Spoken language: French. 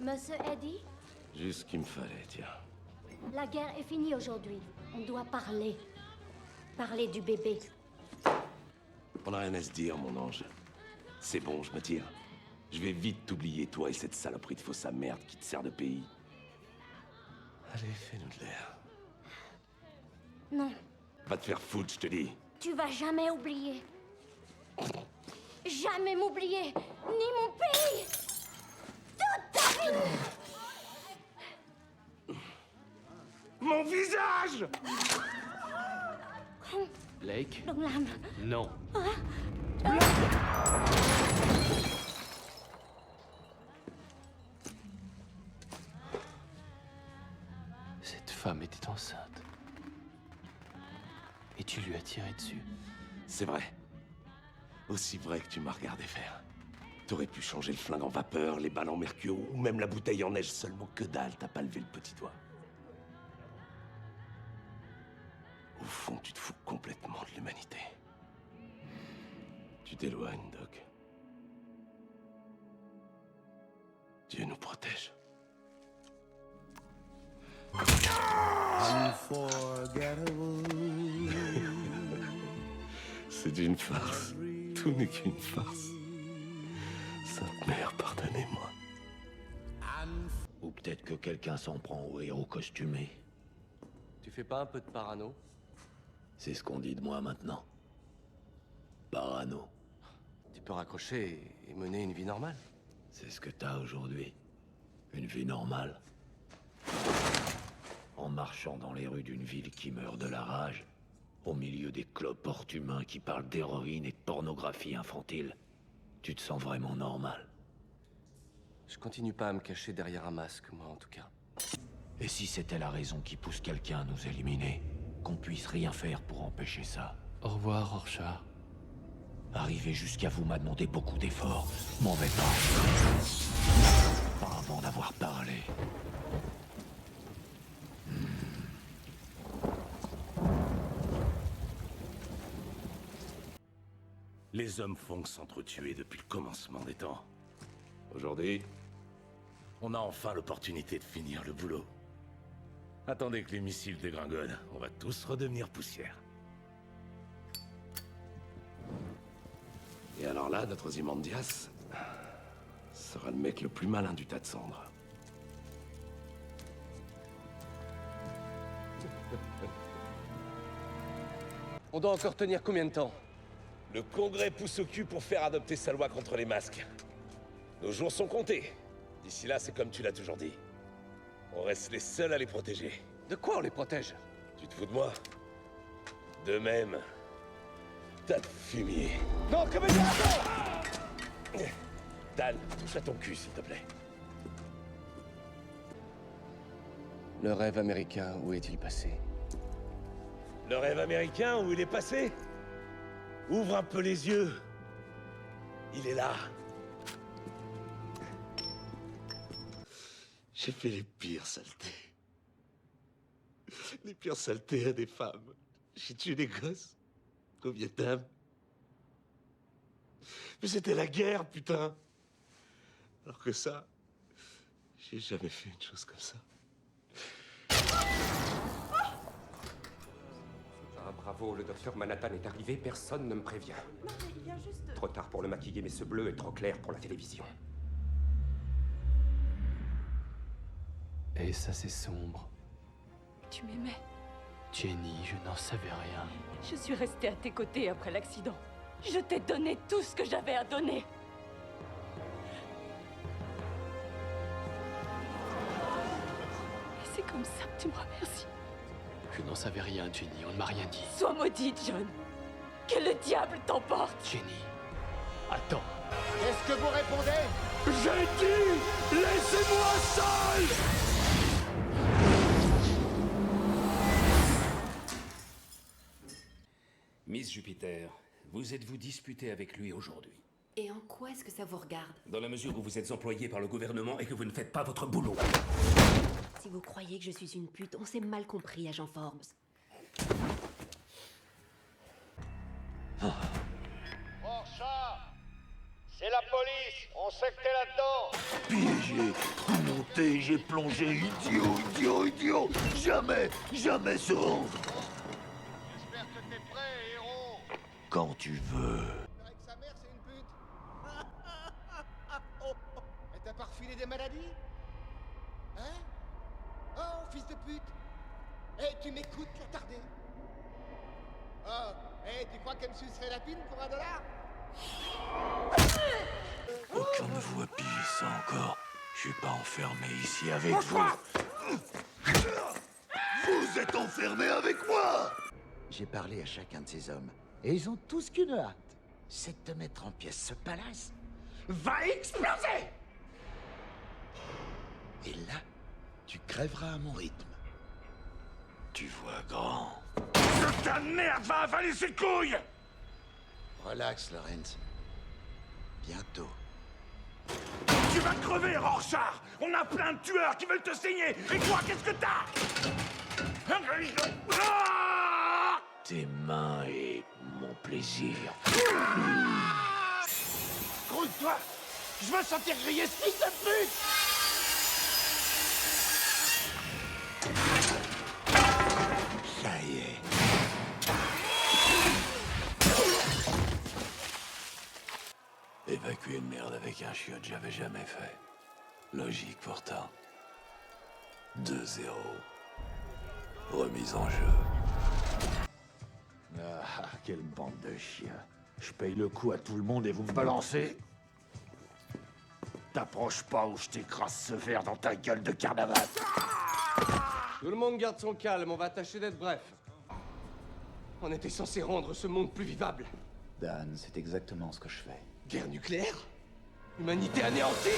Monsieur Eddie, Juste ce qu'il me fallait, tiens. la guerre est finie aujourd'hui. On doit parler. Parler du bébé. On n'a rien à se dire, mon ange. C'est bon, je me tire. Je vais vite t'oublier, toi et cette saloperie de fausse à merde qui te sert de pays. Allez, fais-nous de l'air. Non, Va te faire foutre, je te dis. tu vas jamais oublier. Jamais m'oublier, ni mon pays. Toute ta vie. Mon visage! Blake? Long lame. Non. Cette femme était enceinte. Et tu lui as tiré dessus. C'est vrai. Aussi vrai que tu m'as regardé faire. T'aurais pu changer le flingue en vapeur, les balles en mercure, ou même la bouteille en neige, seulement que dalle, t'as pas levé le petit doigt. Au fond, tu te fous complètement de l'humanité. Tu t'éloignes, Doc. Dieu nous protège. C'est une farce. Tout n'est qu'une farce. Sainte Mère, pardonnez-moi. Ou peut-être que quelqu'un s'en prend au héros costumé. Tu fais pas un peu de parano? C'est ce qu'on dit de moi maintenant. Parano. Tu peux raccrocher et mener une vie normale. C'est ce que t'as aujourd'hui. Une vie normale. En marchant dans les rues d'une ville qui meurt de la rage, au milieu des cloportes humains qui parlent d'héroïne et de pornographie infantile, tu te sens vraiment normal. Je continue pas à me cacher derrière un masque, moi en tout cas. Et si c'était la raison qui pousse quelqu'un à nous éliminer, qu'on puisse rien faire pour empêcher ça? Au revoir, Rorschach. Arriver jusqu'à vous m'a demandé beaucoup d'efforts. M'en vais pas. Pas avant d'avoir parlé. Les hommes font que s'entretuer depuis le commencement des temps. Aujourd'hui, on a enfin l'opportunité de finir le boulot. Attendez que les missiles dégringolent, on va tous redevenir poussière. Et alors là, notre Ozymandias sera le mec le plus malin du tas de cendres. On doit encore tenir combien de temps? Le Congrès pousse au cul pour faire adopter sa loi contre les masques. Nos jours sont comptés. D'ici là, c'est comme tu l'as toujours dit. On reste les seuls à les protéger. De quoi on les protège? Tu te fous de moi? De même. Tas de fumier. Non, comédien, attends! Dan, touche à ton cul, s'il te plaît. Le rêve américain, où est-il passé? Le rêve américain, où il est passé? Ouvre un peu les yeux. Il est là. J'ai fait les pires saletés. Les pires saletés à des femmes. J'ai tué des gosses. Au Vietnam. Mais c'était la guerre, putain. Alors que ça, j'ai jamais fait une chose comme ça. Ah, bravo, le docteur Manhattan est arrivé, personne ne me prévient. Non, mais il vient juste... Trop tard pour le maquiller, mais ce bleu est trop clair pour la télévision. Et ça, c'est sombre. Tu m'aimais. Jenny, je n'en savais rien. Je suis restée à tes côtés après l'accident. Je t'ai donné tout ce que j'avais à donner. Et c'est comme ça que tu me remercies. Je n'en savais rien, Jenny, on ne m'a rien dit. Sois maudit, John. Que le diable t'emporte. Jenny, attends. Qu'est-ce que vous répondez? J'ai dit, laissez-moi seul! Miss Jupiter, vous êtes-vous disputé avec lui aujourd'hui? Et en quoi est-ce que ça vous regarde? Dans la mesure où vous êtes employé par le gouvernement et que vous ne faites pas votre boulot. Si vous croyez que je suis une pute, on s'est mal compris, agent Forbes. Rorschach! C'est la police! On sait que t'es là-dedans! Piégé! Oh mon monté, j'ai plongé, idiot. Jamais se rendre. J'espère que t'es prêt, héros. Quand tu veux. Avec sa mère, c'est une pute. Elle t'a pas refilé des maladies? Hein? Oh, fils de pute. Eh, tu m'écoutes, l'attardé? Oh, eh, tu crois qu'elle me sucerait la pine pour $1? Aucun ne vous a pigé ça encore. Je suis pas enfermé ici avec vous. Vous êtes enfermé avec moi! J'ai parlé à chacun de ces hommes, et ils ont tous qu'une hâte. C'est de te mettre en pièces. Ce palace va exploser! Et là, tu crèveras à mon rythme. Tu vois grand. Ta merde va avaler ses couilles! Relax, Lorenz. Bientôt. Tu vas crever, Rorschach! On a plein de tueurs qui veulent te saigner! Et toi, qu'est-ce que t'as? Tes mains et mon plaisir. Grouille-toi! Je veux sentir griller ce fils de pute! Ça y est. Évacuer une merde avec un chiotte, j'avais jamais fait. Logique pourtant. 2-0. Remise en jeu. Ah, quelle bande de chiens. Je paye le coup à tout le monde et vous me balancez? T'approches pas ou je t'écrase ce verre dans ta gueule de carnaval. Tout le monde garde son calme, on va tâcher d'être bref. On était censé rendre ce monde plus vivable. Dan, c'est exactement ce que je fais. Guerre nucléaire? Humanité anéantie?